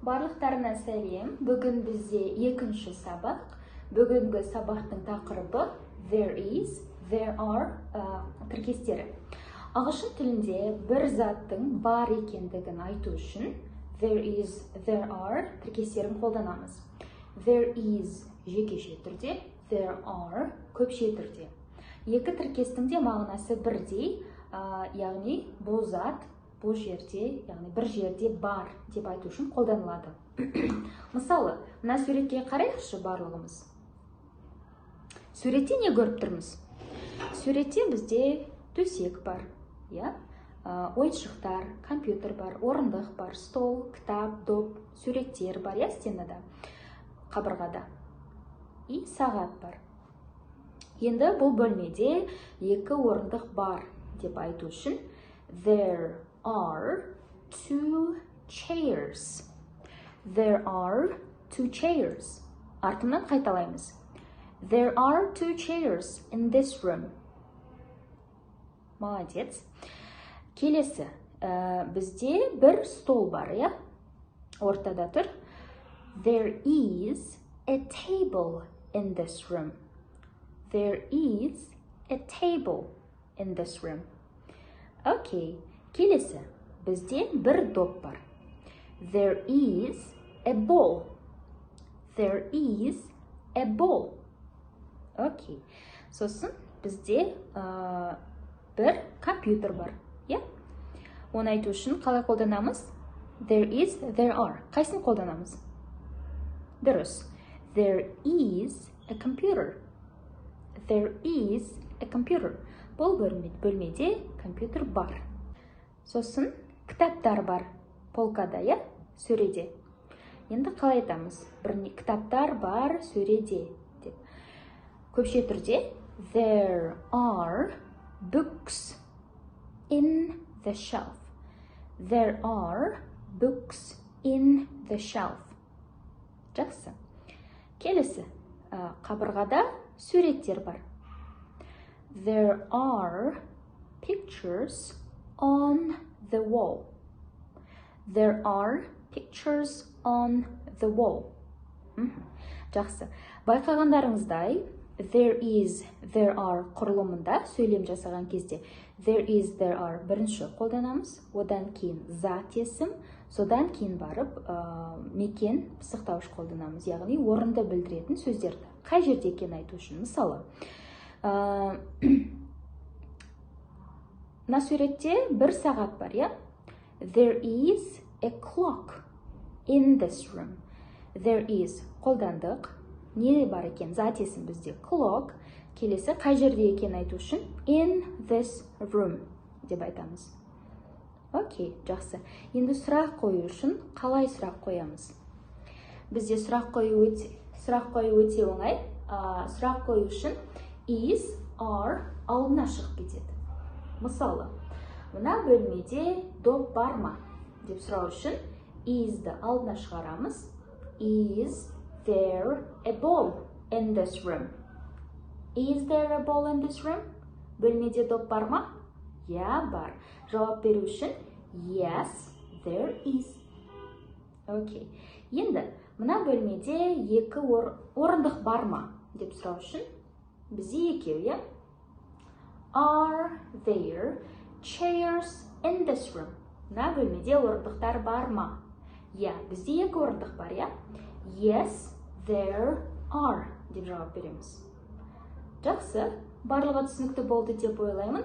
Барлықтарына сәлем. Бүгін бізде екінші сабақ. Бүгінгі сабақтың тақырыбы there is, there are тіркестері. Ағылшын тілінде бір заттың бар екендігін айту үшін there is, there are тіркестерін қолданамыз. There is жекеше түрде, there are көпше түрде. Екі тіркестің де мағынасы бірдей, яғни бұл зат бұл жерде, яғни бір жерде бар деп айту үшін қолданылады. Мысалы, мына суретке қарайықшы барлығымыз. Суретте не көріп тұрмыз? Суретте бізде төсек бар, ойыншықтар, компьютер бар, орындық бар, стол, кітап, доп, суреттер бар, стенада, қабырғада. И сағат бар. Енді бұл бөлмеде екі орындық бар деп айту үшін there are two chairs. There are two chairs. Артынан қайталаймыз. There are two chairs in this room. Молодец. Келесі. Бізде бір стол бар, ортада тұр. There is a table in this room. There is a table in this room. Окей. Келесі, бізде бір доп бар. There is a ball. There is a ball. Окей. Сосын бізде бір компьютер бар. Оны айту үшін қалай қолданамыз? There is, there are. Қайсын қолданамыз? Дұрыс. There is a computer. There is a computer. Бұл бөлмеде компьютер бар. Сосын кітаптар бар полкада, сөреде. Енді қалай айтамыз? Кітаптар бар сөреде деп. Көпше түрде there are books in the shelf. There are books in the shelf. Жақсы. Келесі, қабырғада суреттер бар. There are pictures on the wall. There are pictures on the wall. Жақсы. Байқағандарыңыздай, there is, there are құрылымында сөйлем жасаған кезде there is, there are бірінші қолданамыз, одан кейін зат есім, содан кейін барып мекен пысықтауыш қолданамыз, яғни орынды білдіретін сөздерді. Қай жерде екенін айту үшін, мысалы, мына суретте бір сағат бар, There is a clock in this room. There is қолдандық. Не бар екен? Зат есім бізде clock. Келесі қай жерде екен айту үшін in this room деп айтамыз. Окей, жақсы. Енді сұрақ қою үшін қалай сұрақ қоямыз? Бізде сұрақ қою өте оңай. Сұрақ қою үшін is, are алдына шығып кетеді. Мысалы, мына бөлмеде доп бар ма деп сұрау үшін is-ді алдына шығарамыз. Is there a ball in this room? Is there a ball in this room? Бөлмеде доп бар ма? Бар. Жауап беру үшін yes, there is. Окей. Енді, мына бөлмеде екі орындық бар ма деп сұрау үшін бізде екеу, Are there chairs in this room? Мына бөлмеде орындықтар бар ма? Бізде екі орындық бар, Yes, there are деп жауап береміз. Жақсы, барлығы түсінікті болды деп ойлаймын.